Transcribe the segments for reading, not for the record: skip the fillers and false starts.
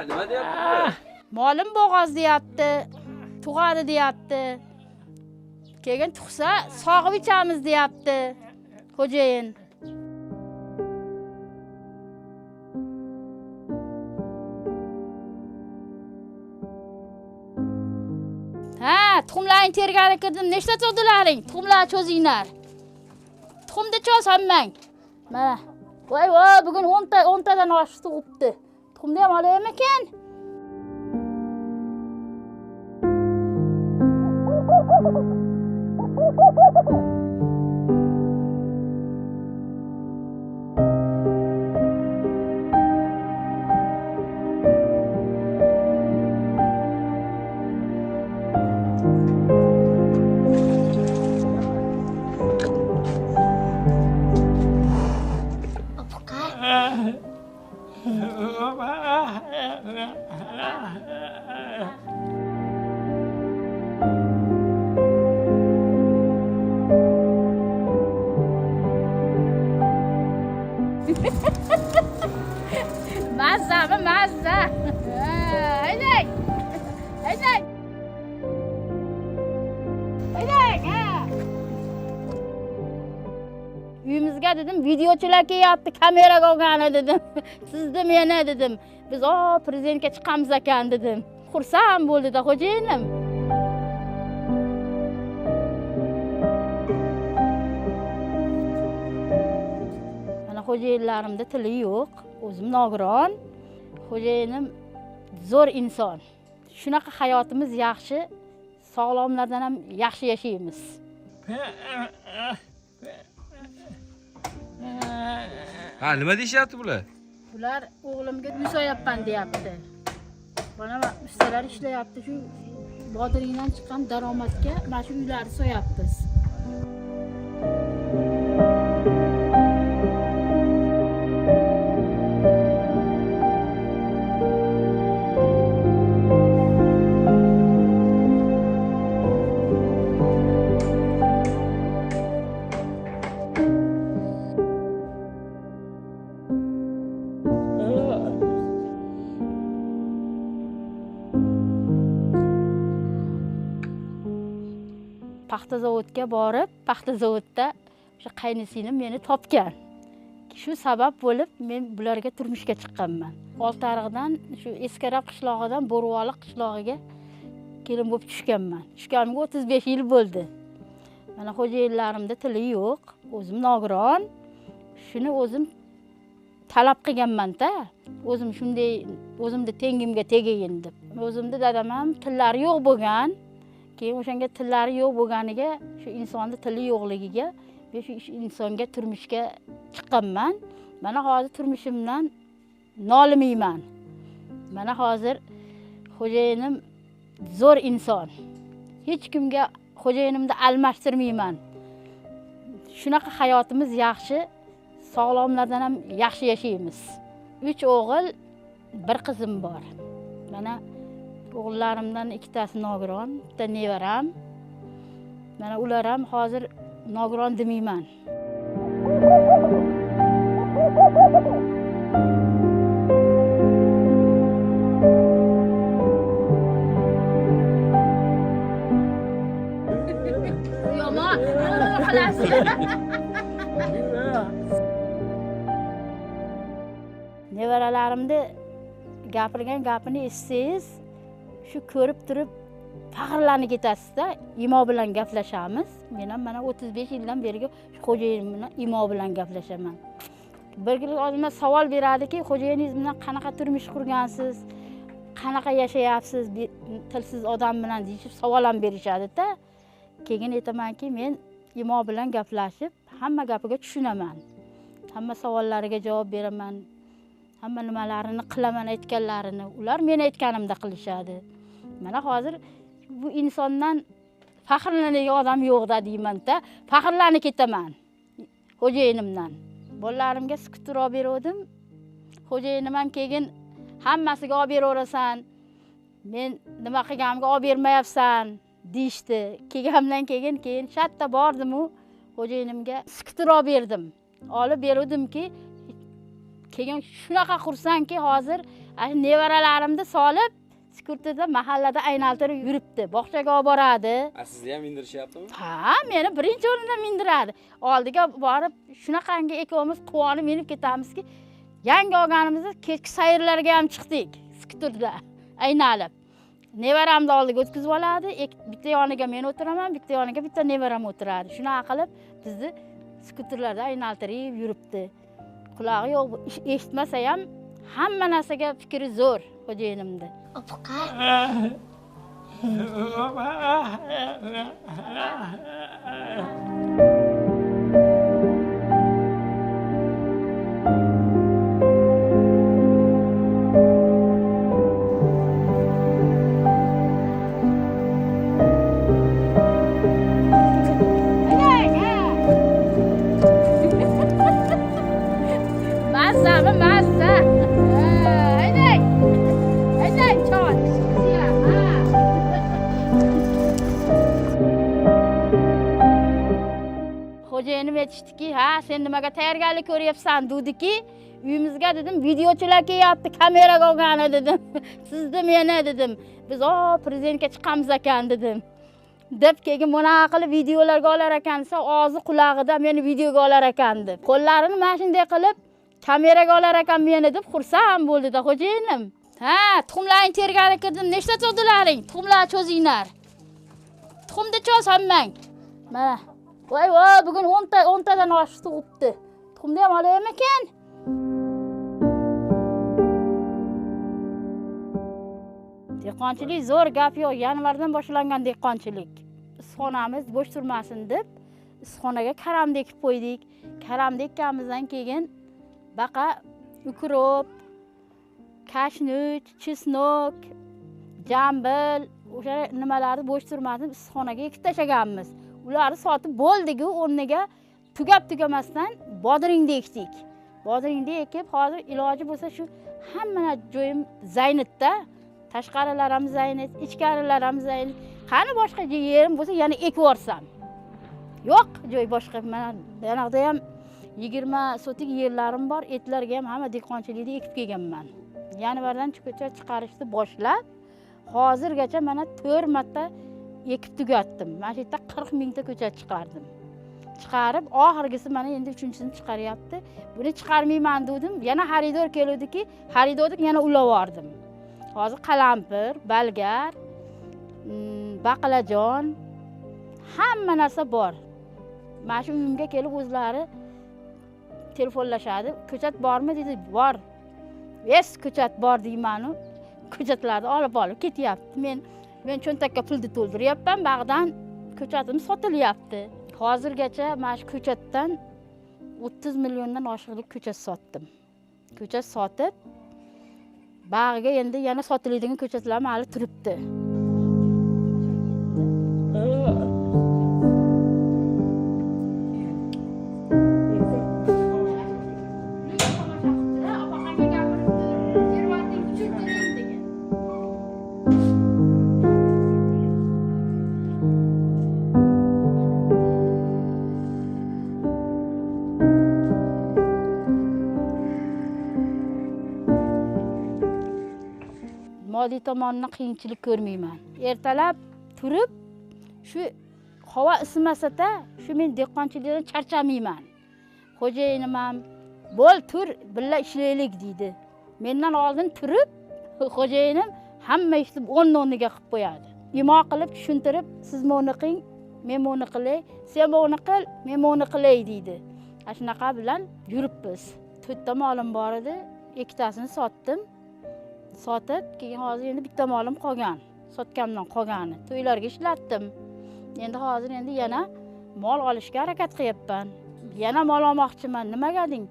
Nima deyapti? Molim bo'g'oz deyapti, tug'adi deyapti. Keyin tug'sa sog'ib ichamiz deyapti xo'jayin. Ha, tuxumlarni tergani kirdim. Nechta cho'dilaring? Tuxumlar cho'zinglar. Tuxumni cho'z hammang. Mana. Voy, bugun 10 tadan oshib tug'ibdi. Tuxumni ham olaymikan? Mazza, mazza. Haydang. Haydang. Haydang, ha. Uyimizga dedim, videochilar kelyapti, kameraga olgani dedim. Sizni meni dedim. Biz prezidentga chiqamiz ekan dedim. Xursand bo'ldi-da xo'jayinim. Mana xo'jayinlarimda tili yo'q. O'zim nogiron, xo'jayinim zo'r inson. Shunaqa hayotimiz yaxshi, sog'lomlardan ham yaxshi yashaymiz. Ha, nima deyapti bular? Bular o'g'limga uy so'yapman deyapti. Mana ustalar ishlayapti, shu Bodiriydan chiqqan daromadga mana shu uylarni so'yapmiz. Paxta zavodga borib, paxta zavodda o'sha qaynisinim meni topgan. Shu sabab bo'lib men bularga turmushga chiqqanman. Oltiariqdan shu Eskarab qishlog'idan Bo'rvoliq qishlog'iga kelin bo'lib tushganman. Tushganimga 35 yil bo'ldi. Mana xo'jayinlarimda tili yo'q, o'zim nogiron. Shuni o'zim talab qilganman-da. O'zim shunday o'zimni tengimga tegayin deb. O'zimda dadam ham tillari yo'q bo'lgan. Keyin o'shanga tillari yo'q bo'lganiga, shu insonning tili yo'qligiga men shu insonga turmushga chiqqanman. Mana hozir turmushimdan nolimayman. Mana hozir xo'jayinim zo'r inson. Hech kimga xo'jayinimni almashtirmayman. Shunaqa hayotimiz yaxshi, sog'lomlardan ham yaxshi yashaymiz. 3 o'g'il, 1 qizim bor. Mana o'g'illarimdan 2tasi nogiron, bitta nevaram. Mana ular ham hozir nogiron demayman. Yomon, xolos. Nevaralarimni gapirgan gapini eshitsangiz, shu ko'rib turib faxrlanib ketasiz-da. Imo bilan gaplashamiz. Men ham mana 35 yildan beri xo'jayinim bilan imo bilan gaplashaman. Bir kun odamlar savol beradiki, xo'jayiningiz bilan qanaqa turmush qurgansiz, qanaqa yashayapsiz, tilsiz odam bilan deyishib savol ham berishadi-da. Keyin aytamanki, men imo bilan gaplashib, hamma gapiga tushunaman. Hamma savollariga javob beraman. Hamma nimalarini qilaman aytganlarini, ular men aytganimda qilishadi. Mana hozir bu insondan faxrlanadigan odam yo'q-da deyman-da. Faxrlanib ketaman xo'jayinimdan. Bolalarimga skuter olib berdim. Xo'jayinim ham keyin hammasiga olib beraverasan. Men nima qilganimga olib bermayapsan deyishdi. Kelganimdan keyin shatda bordim-u xo'jayinimga skuter olib berdim. olib beruvdimki, keyin shunaqa xursandki, hozir nevaralarimni solib skuterda mahallada aylantirib yuribdi. Bog'chaga olib boradi. Sizni ham mindirishyaptimi? Ha, meni birinchi o'rinda mindiradi. Oldiga borib shunaqangi ikkovimiz quvonib minib ketamizki, yangi olganimizda kechki sayrlarga ham chiqdik skuterda aynalib. Nevaramni oldiga o'tkazib oladi. Bitta yoniga men o'tiraman, bitta yoniga bitta nevaram o'tiradi. Shunaqa qilib bizni skuterlarda aylantirib yuribdi. Qulog'i yo'q, eshitmasa ham hamma narsaga fikri zo'r xo'jayinimni. Xo'jayinim aytishdiki, "Ha, sen nimaga tayyorgarlik ko'ryapsan?" dediki, "Uyimizga dedim, videochilar kelyapti, kameraga olgan dedim. Sizni meni dedim. Biz prezidentga chiqamiz ekan dedim." Deb keyin bunaqa qilib videolarga olar ekansa, og'zi qulog'ida meni videoga olar ekan deb. Qo'llarini mana shunday qilib kameraga olar ekan meni deb xursand bo'ldi-da xo'jayinim. "Ha, tuxumlarni tergarlik qildim. Nechta cho'dilaring? Tuxumlar cho'zinglar. Tuxumni cho'z hammang." Mana voy, bugun 10 tadan oshib tug'ibdi. Tuxumni ham olaymi ekan? Dehqonchilik zo'r gap yo'q. Yanvardan boshlangan dehqonchilik. Isxonamiz bo'sh turmasin deb isxonaga karamni ekib qo'ydik. Karamni ekkanimizdan keyin baqa, ukrop, kashnut, chesnok, jambil, o'sha nimalarni bo'sh turmasin isxonaga ekib tashlaganmiz. Ularni sotib bo'ldi-ku, o'rniga tugab-tugamasdan bodringni ekdik. Bodringni ekib, hozir iloji bo'lsa shu hamma joyim zaynatda, tashqarilar ham zaynat, ichkarilar ham zaynat. Qani boshqa yerim bo'lsa yana ekib yuborsam. Yo'q, joy boshqa. Mana yanaqda ham 20 sotik yerlarim bor, etlarga ham hamma dehqonchilikni ekib kelganman. Yanvardan chiqarishni boshlab, hozirgacha mana 4 marta ekib tugatdim. Mana shu yerda 40 mingta ko'chat chiqardim. Chiqarib, oxirgisi mana endi 3-chisini chiqaryapti. Buni chiqarmayman dedim. Yana xaridor keldiki, xaridorni yana ulab yubordim. Hozir qalampir, balgar, baqlajon, hamma narsa bor. Mana shu uyimga kelib o'zlari telefonlashadi. "Ko'chat bormi?" dedi. "Bor." "Es, ko'chat bor" deyman-u. Ko'chatlarni olib ketyapti. Men cho'ntakka pulni to'ldiryapman, bag'dan ko'chatim sotilyapti. Hozirgacha mana shu ko'chatdan 30 milliondan oshiqlik ko'chat sotdim. Ko'chat sotib, bag'ga endi yana sotiladigan ko'chatlar hali turibdi. Moddiy tomondan qiyinchilik ko'rmayman. Ertalab turib, shu havo isimasa-da, shu men dehqonchilikdan charchamayman. Xo'jayinim ham, "Bo'l, tur, birga ishlaylik" deydi. Mendan oldin turib, xo'jayinim hamma ishni o'rniga qilib qo'yadi. Imo qilib tushuntirib, "Siz buni qiling, men buni qilay, sen buni qil, men buni qilay" deydi. Shunaqa bilan yuribmiz. 4 ta molim bor edi, 2 tasini sotdim. Sotib, keyin hozir endi bitta molim qolgan. Sotgandan qolgani. To'ylarga ishlatdim. Endi hozir yana mol olishga harakat qilyapman. Yana mol olmoqchiman. Nimaga deng?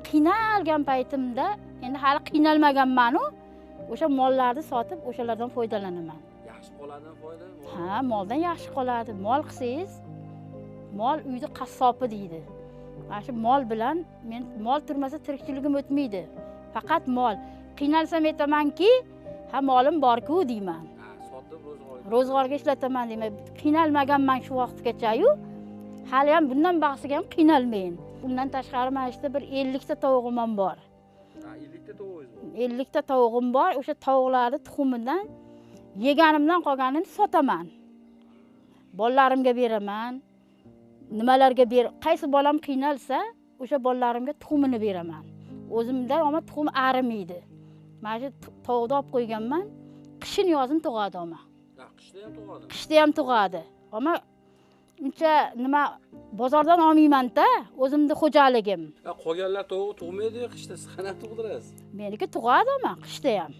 Qiynalgan paytimda, endi hali qiynalmaganman-u, o'sha mollarni sotib, o'shalardan foydalanaman. Yaxshi qoladimi foyda? Ha, moldan yaxshi qoladi. Mol qilsangiz, mol uyda qassobi deydi. Mana shu mol bilan men mol turmasa tirikchiligim o'tmaydi. Faqat mol. Qiynalsam aytamanki, "Ha, molim bor-ku" deyman. Sotib ro'zg'orga ishlataman deyman. Qiynalmaganman shu vaqtgacha-yu. Hali ham bundan baxsiga ham qiynalmayin. Undan tashqari mana ishda bir 50 ta tavug'im ham bor. Ha, 50 ta tovuqingiz bor. 50 ta tavug'im bor. O'sha tovuqlarni tuxumidan yeganimdan qolganini sotaman. Bolalarimga beraman. Nimalarga qaysi bolam qiynalsa, o'sha bolalarimga tuxumini beraman. O'zimda ama tuxum arimaydi. Mana shu tovuqni olib qo'yganman. Qishin yozin tug'adi ama. Ha, qishda ham tug'adi. Qishda ham tug'adi. Ama uncha nima bozordan olmayman-da, o'zimning xo'jaligim. Ha, qolganlar tovuq tug'maydi, qishda siz qanday tug'dirasiz? Meniki tug'adi ama qishda ham.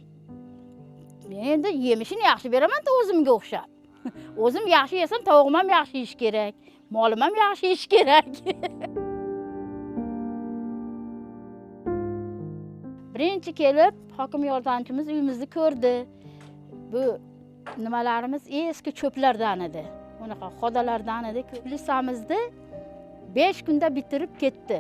Men endi yemishini yaxshi beraman-da o'zimga o'xshab. O'zim yaxshi yesam, tavug'im ham yaxshi yeyish kerak, molim ham yaxshi yeyish kerak. Birinchi kelib, hokim yordamchimiz uyimizni ko'rdi. Bu nimalarimiz eski cho'plardan edi. Unaqa xodalardan edi. Plisamizni 5 kunda bitirib ketdi.